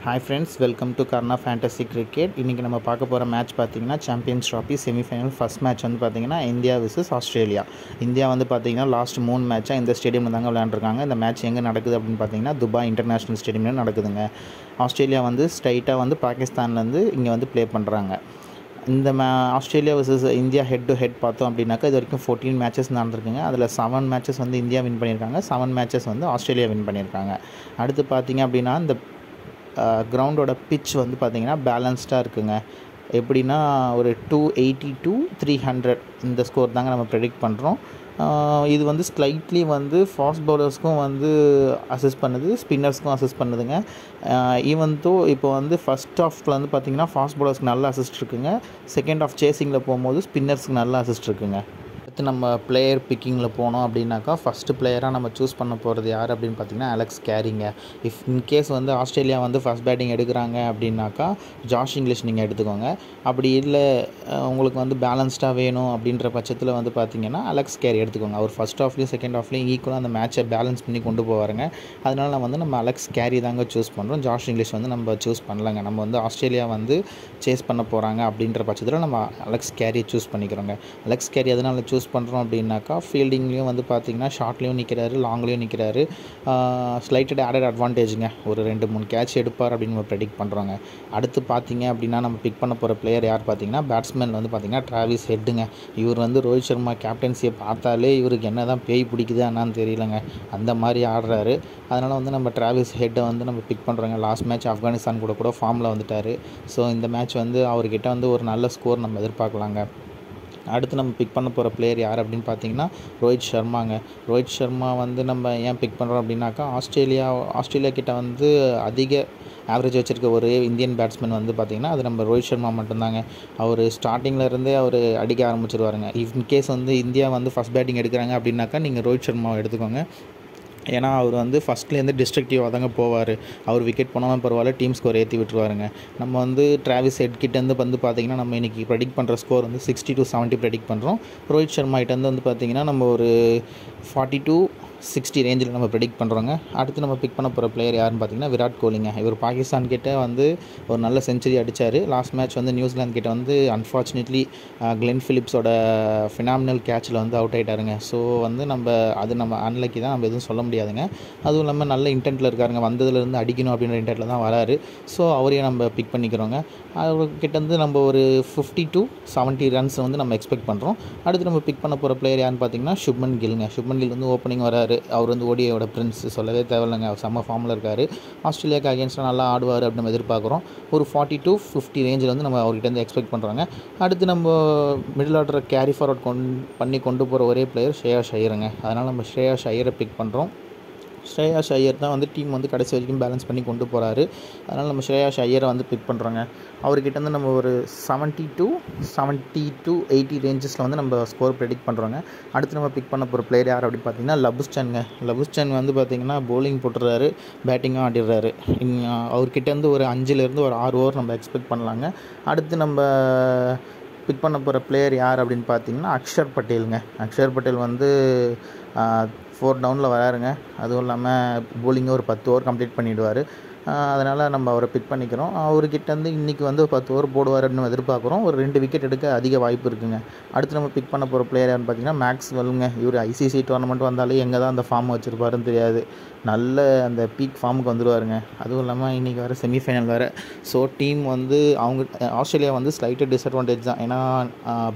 Hi friends, welcome to Karna Fantasy Cricket. இன்றைக்கி நம்ம பார்க்க போகிற மேட்ச் பார்த்திங்கன்னா champions trophy semi-final first match வந்து பார்த்திங்கன்னா இந்தியா vs ஆஸ்திரேலியா. இந்தியா வந்து பார்த்திங்கன்னா லாஸ்ட் 3 மேட்சாக இந்த ஸ்டேடியமில் தாங்க விளையாண்டுருக்காங்க. இந்த மேட்ச் எங்கே நடக்குது அப்படின்னு பார்த்திங்கன்னா துபாய் இன்டர்நேஷ்னல் ஸ்டேடியமில் நடக்குதுங்க. ஆஸ்திரேலியா வந்து ஸ்ட்ரைட்டாக வந்து பாகிஸ்தான்லேருந்து இங்கே வந்து ப்ளே பண்ணுறாங்க. இந்த Australia vs India head to head பார்த்தோம் அப்படின்னாக்கா இது வரைக்கும் 14 மேட்சஸ் நடந்திருக்குங்க. அதில் 7 மேட்சஸ் வந்து இந்தியா வின் பண்ணியிருக்காங்க, 7 மேட்சஸ் வந்து ஆஸ்திரேலியா வின் பண்ணியிருக்காங்க. அடுத்து பார்த்திங்க அப்படின்னா இந்த கிரவுண்டோட பிட்ச் வந்து பார்த்திங்கன்னா பேலன்ஸ்டாக இருக்குங்க. எப்படின்னா ஒரு 280 to 300 இந்த ஸ்கோர் தாங்க நம்ம ப்ரெடிக்ட் பண்ணுறோம். இது வந்து ஸ்லைட்லி வந்து ஃபாஸ்ட் பவுலர்ஸ்க்கும் வந்து அசிஸ்ட் பண்ணுது, ஸ்பின்னர்ஸ்க்கும் அசிஸ்ட் பண்ணுதுங்க. ஈவன் தோ இப்போ வந்து ஃபஸ்ட் ஹாஃபில் வந்து பார்த்திங்கன்னா ஃபாஸ்ட் பவுலர்ஸ்க்கு நல்ல அசிஸ்ட் இருக்குங்க. செகண்ட் ஹாஃப் சேசிங்கில் போகும்போது ஸ்பின்னர்ஸ்க்கு நல்ல அசிஸ்ட் இருக்குங்க. அடுத்து நம்ம பிளேயர் பிக்கிங்கில் போனோம் அப்படின்னாக்கா ஃபஸ்ட்டு பிளேயராக நம்ம சூஸ் பண்ண போகிறது யார் அப்படின்னு பார்த்திங்கன்னா அலெக்ஸ் கேரிங்க. இன்கேஸ் வந்து ஆஸ்திரேலியா வந்து ஃபஸ்ட் பேட்டிங் எடுக்கிறாங்க அப்படின்னாக்கா ஜாஷ் இங்கிலீஷ் நீங்கள் எடுத்துக்கோங்க. அப்படி இல்லை உங்களுக்கு வந்து பேலன்ஸ்டாக வேணும் அப்படின்ற பட்சத்தில் வந்து பார்த்திங்கன்னா அலெக்ஸ் கேரி எடுத்துக்கோங்க. அவர் ஃபஸ்ட் ஹாஃப்லேயும் செகண்ட் ஹாஃப்லேயும் ஈக்குவலாக அந்த மேட்சை பேலன்ஸ் பண்ணி கொண்டு போவாருங்க. அதனால நம்ம அலெக்ஸ் கேரி தாங்க சூஸ் பண்ணுறோம். ஜாஷ் இங்கிலீஷ் வந்து நம்ம சூஸ் பண்ணலங்க. நம்ம வந்து ஆஸ்திரேலியா வந்து சேஸ் பண்ண போகிறாங்க அப்படின்ற பட்சத்தில் நம்ம அலெக்ஸ் கேரியை சூஸ் பண்ணிக்கிறோங்க. அலெக்ஸ் கேரி எதனால் சூஸ் பண்ணுறோம் அப்படின்னாக்கா ஃபீல்டிங்லேயும் வந்து பார்த்திங்கன்னா ஷார்ட்லேயும் நிற்கிறாரு, லாங்லேயும் நிற்கிறாரு. ஸ்லைட்டட் ஆடட் அட்வான்டேஜுங்க. ஒரு 2-3 கேட்ச் எடுப்பார் அப்படின்னு நம்ம ப்ரெடிக்ட் பண்ணுறோங்க. அடுத்து பார்த்திங்க அப்படின்னா நம்ம பிக் பண்ண போகிற பிளேயர் யார் பார்த்திங்கன்னா பேட்ஸ்மேன் வந்து பார்த்திங்கன்னா டிராவிஸ் ஹெட்டுங்க. இவர் வந்து ரோஹித் சர்மா கேப்டன்சியை பார்த்தாலே இவருக்கு என்ன தான் பேய் பிடிக்குது என்னான்னு தெரியலங்க, அந்த மாதிரி ஆடுறாரு. அதனால் வந்து நம்ம டிராவிஸ் ஹெட்டை வந்து நம்ம பிக் பண்ணுறோங்க. லாஸ்ட் மேட்ச் ஆப்கானிஸ்தான் கூட ஃபார்மில் வந்துட்டார். ஸோ இந்த மேட்ச் வந்து அவர்கிட்ட வந்து ஒரு நல்ல ஸ்கோர் நம்ம எதிர்பார்க்கலாங்க. அடுத்து நம்ம பிக் பண்ண போகிற பிளேயர் யார் அப்படின்னு பார்த்தீங்கன்னா ரோஹித் சர்மாங்க. ரோஹித் சர்மா வந்து நம்ம ஏன் பிக் பண்ணுறோம் அப்படின்னாக்கா ஆஸ்திரேலியா கிட்ட வந்து அதிக ஆவரேஜ் வச்சுருக்க ஒரு இந்தியன் பேட்ஸ்மேன் வந்து பார்த்திங்கன்னா அது நம்ம ரோஹித் சர்மா மட்டும்தாங்க. அவர் ஸ்டார்டிங்லேருந்தே அவர் அடிக்க ஆரம்பிச்சிருவாருங்க. இன்கேஸ் வந்து இந்தியா வந்து ஃபஸ்ட் பேட்டிங் எடுக்கிறாங்க அப்படின்னாக்கா நீங்கள் ரோஹித் சர்மாவை எடுத்துக்கோங்க. ஏன்னா அவர் வந்து ஃபஸ்ட்லேருந்து டிஸ்ட்ரக்டிவாக தாங்க போவார். அவர் விக்கெட் போனாலும் பரவாயில்ல, டீம் ஸ்கோர் ஏற்றி விட்டுருவாருங்க. நம்ம வந்து டிராவிஸ் ஹெட்கிட்டேருந்து வந்து பார்த்திங்கன்னா நம்ம இன்றைக்கி ப்ரெடிக்ட் பண்ணுற ஸ்கோர் வந்து 60 to 70 ப்ரெடிக்ட் பண்ணுறோம். ரோஹித் சர்மா கிட்டேருந்து வந்து பார்த்திங்கன்னா நம்ம ஒரு 40 to 60 ரேஞ்சில் நம்ம ப்ரெடிக்ட் பண்ணுறோங்க. அடுத்து நம்ம பிக் பண்ண போகிற பிளேயர் யாருன்னு பார்த்திங்கன்னா விராட் கோலிங்க. இவர் பாகிஸ்தான் கிட்டே வந்து ஒரு நல்ல செஞ்சுரி அடித்தார். லாஸ்ட் மேட்ச் வந்து நியூசிலாந்து கிட்டே வந்து அன்ஃபார்ச்சுனேட்லி கிளென் ஃபிலிப்ஸோட ஃபினாமினல் கேட்சில் வந்து அவுட் ஆகிட்டாருங்க. ஸோ வந்து நம்ம அன்லக்கி தான், நம்ம எதுவும் சொல்ல முடியாதுங்க. அதுவும் இல்லாமல் நல்ல இன்டென்ட்டில் இருக்காருங்க. வந்ததுலேருந்து அடிக்கணும் அப்படின்ற இன்டென்ட்டில் தான் வராரு. ஸோ அவரையும் நம்ம பிக் பண்ணிக்கிறோங்க. அவர்கிட்டேருந்து நம்ம ஒரு 50 to 70 ரன்ஸ் வந்து நம்ம எக்ஸ்பெக்ட் பண்ணுறோம். அடுத்து நம்ம பிக் பண்ண போகிற பிளேயர் யாருன்னு பார்த்தீங்கன்னா சுப்மன் கில்ங்க. சுப்மன் கில் வந்து ஓப்பனிங் வராரு. அவர் வந்து ஓடியோட பிரின்ஸ், சொல்லவே தேவையில்லைங்க. அவர் செம்ம ஃபார்மில் இருக்கார். ஆஸ்திரேலியாவுக்கு அகேன்ஸ்டாக நல்லா ஆடுவார் அப்படின்னு நம்ம எதிர்பார்க்குறோம். ஒரு 40 to 50 ரேஞ்சில் வந்து நம்ம அவர்கிட்ட எக்ஸ்பெக்ட் பண்ணுறாங்க. அடுத்து நம்ம மிடில் ஆர்டரை கேரி ஃபார்வர்ட் பண்ணி கொண்டு போகிற ஒரே பிளேயர் ஸ்ரேயாஸ் ஐயருங்க. அதனால் நம்ம ஸ்ரேயாஸ் ஐயரை பிக் பண்ணுறோம். ஸ்ரேயாஸ் ஐயர் தான் வந்து டீம் வந்து கடைசி வரைக்கும் பேலன்ஸ் பண்ணி கொண்டு போகிறாரு. அதனால் நம்ம ஸ்ரேயாஸ் ஐயரை வந்து பிக் பண்ணுறோங்க. அவர்கிட்ட நம்ம ஒரு 70 to 80 ரேஞ்சஸில் வந்து நம்ம ஸ்கோர் ப்ரெடிக்ட் பண்ணுறோங்க. அடுத்து நம்ம பிக் பண்ண போகிற பிளேயர் யார் அப்படின்னு பார்த்தீங்கன்னா லபுஸ்டன்ங்க. லபுஸ்டன் வந்து பார்த்திங்கன்னா பவுலிங் போட்டுறாரு, பேட்டிங்கும் ஆடிடுறாரு. அவர்கிட்டேருந்து ஒரு 5லேருந்து ஒரு 6 ஓவர் நம்ம எக்ஸ்பெக்ட் பண்ணலாங்க. அடுத்து நம்ம பிக் பண்ண போகிற பிளேயர் யார் அப்படின்னு பார்த்தீங்கன்னா அக்ஷர் பட்டேலுங்க. அக்ஷர் பட்டேல் வந்து 4 டவுனில் வராருங்க. அதுவும் இல்லாமல் பவுலிங்கை ஒரு 10 ஓவர் கம்ப்ளீட் பண்ணிவிடுவார். அதனால் நம்ம அவரை பிக் பண்ணிக்கிறோம். அவர்கிட்டேருந்து இன்றைக்கி வந்து 10 ஓவர் போடுவார் அப்படின்னு எதிர்பார்க்குறோம். ஒரு 2 விக்கெட் எடுக்க அதிக வாய்ப்பு இருக்குங்க. அடுத்து நம்ம பிக் பண்ண போகிற பிளேயர் யாருன்னு பார்த்தீங்கன்னா மேக்ஸ்வெல்லுங்க. இவர் ஐசிசி டோர்னமெண்ட் வந்தாலே எங்கே தான் அந்த ஃபார்ம் வச்சுருப்பாருன்னு தெரியாது, நல்ல அந்த பீக் ஃபார்முக்கு வந்துடுவாருங்க. அதுவும் இல்லாமல் இன்றைக்கி வேறு செமிஃபைனல் வேறு. ஸோ டீம் வந்து ஆஸ்திரேலியா வந்து ஸ்லைட்டட் டிஸ்அட்வான்டேஜ் தான். ஏன்னா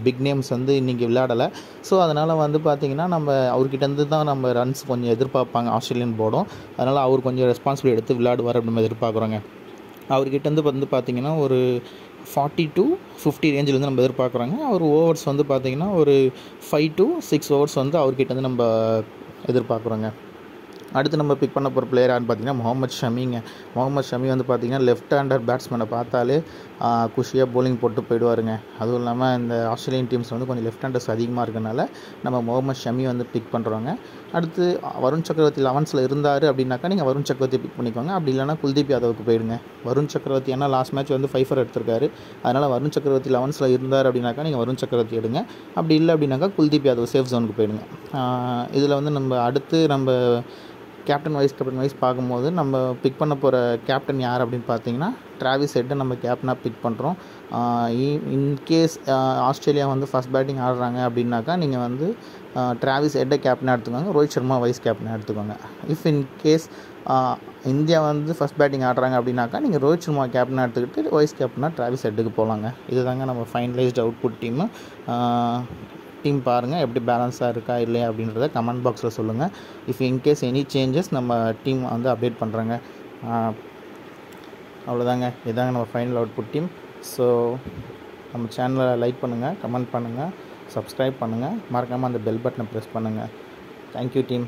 பிக் நேம்ஸ் வந்து இன்றைக்கி விளையாடலை. ஸோ அதனால் வந்து பார்த்திங்கன்னா நம்ம அவர்கிட்டேருந்து தான் நம்ம ரன்ஸ் கொஞ்சம் எதிர்பார்ப்பாங்க ஆஸ்திரேலியன் போர்டும். அதனால் அவர் கொஞ்சம் ரெஸ்பான்சிபிலிட்டி எடுத்து விளையாடுவார் அப்படின்னு எதிர்பார்க்குறோங்க. அவர்கிட்டேருந்து வந்து பார்த்திங்கன்னா ஒரு 40 to 50 ரேஞ்சில் வந்து நம்ம எதிர்பார்க்குறோங்க. அவர் ஓவர்ஸ் வந்து பார்த்திங்கன்னா ஒரு 5 to 6 ஓவர்ஸ் வந்து அவர்கிட்டேருந்து நம்ம எதிர்பார்க்குறோங்க. அடுத்து நம்ம பிக் பண்ண போகிற பிளேயர் யாருன்னு பார்த்தீங்கன்னா முகமது ஷமிங்க. முகமது ஷமி வந்து பார்த்திங்கன்னா லெஃப்ட் ஹேண்டர் பேட்ஸ்மேனை பார்த்தாலே குஷியாக பவுலிங் போட்டு போயிடுவாருங்க. அதுவும் இல்லாமல் இந்த ஆஸ்திரேலியன் டீம்ஸ் வந்து கொஞ்சம் லெஃப்ட் ஹேண்டர்ஸ் அதிகமாக இருக்கனால நம்ம முகமது ஷமி வந்து பிக் பண்ணுறோங்க. அடுத்து வருண் சக்கரவர்த்தி 11ல் இருந்தார் அப்படின்னாக்கா நீங்கள் வருண் சக்கரவர்த்தி பிக் பண்ணிக்கோங்க. அப்படி இல்லைனா குல்தீப் யாதவுக்கு போயிடுங்க. வருண் சக்கரவர்த்தி ஏன்னா லாஸ்ட் மேட்ச் வந்து 5 எடுத்திருக்காரு. அதனால் வருண் சக்கரவர்த்தி 11ல் இருந்தார் அப்படின்னாக்கா நீங்கள் வருண் சக்கரவர்த்தி எடுங்க. அப்படி இல்லை அப்படின்னாக்கா குல்தீப் யாதவ் சேஃப் ஜோனுக்கு போயிடுங்க. இதில் வந்து நம்ம அடுத்து நம்ம கேப்டன் வைஸ் பார்க்கும்போது நம்ம பிக் பண்ண போகிற கேப்டன் யார் அப்படின்னு பார்த்தீங்கன்னா டிராவிஸ் ஹெட்டை நம்ம கேப்டனாக பிக் பண்ணுறோம். இன்கேஸ் ஆஸ்திரேலியா வந்து ஃபஸ்ட் பேட்டிங் ஆடுறாங்க அப்படின்னாக்கா நீங்கள் வந்து டிராவிஸ் ஹெட்டை கேப்டனாக எடுத்துக்கோங்க, ரோஹித் சர்மா வைஸ் கேப்டனாக எடுத்துக்கோங்க. இஃப் இன்கேஸ் இந்தியா வந்து ஃபஸ்ட் பேட்டிங் ஆடுறாங்க அப்படின்னாக்கா நீங்கள் ரோஹித் சர்மா கேப்டனாக எடுத்துக்கிட்டு வைஸ் கேப்டனாக டிராவிஸ் ஹெட்டுக்கு போகலாங்க. இதுதாங்க நம்ம ஃபைனலைஸ்டு அவுட்புட் டீம் பாருங்கள் எப்படி பேலன்ஸாக இருக்கா இல்லையா அப்படின்றத கமெண்ட் பாக்ஸில் சொல்லுங்கள். இஃப் இன்கேஸ் எனி சேஞ்சஸ் நம்ம டீம் வந்து அப்டேட் பண்ணுறாங்க. அவ்வளோதாங்க, இதாங்க நம்ம ஃபைனல் அவுட்புட் டீம். ஸோ நம்ம சேனலை லைக் பண்ணுங்கள், கமெண்ட் பண்ணுங்கள், சப்ஸ்கிரைப் பண்ணுங்கள், மறக்காமல் அந்த பெல் பட்டனை ப்ரெஸ் பண்ணுங்கள். Thank you team.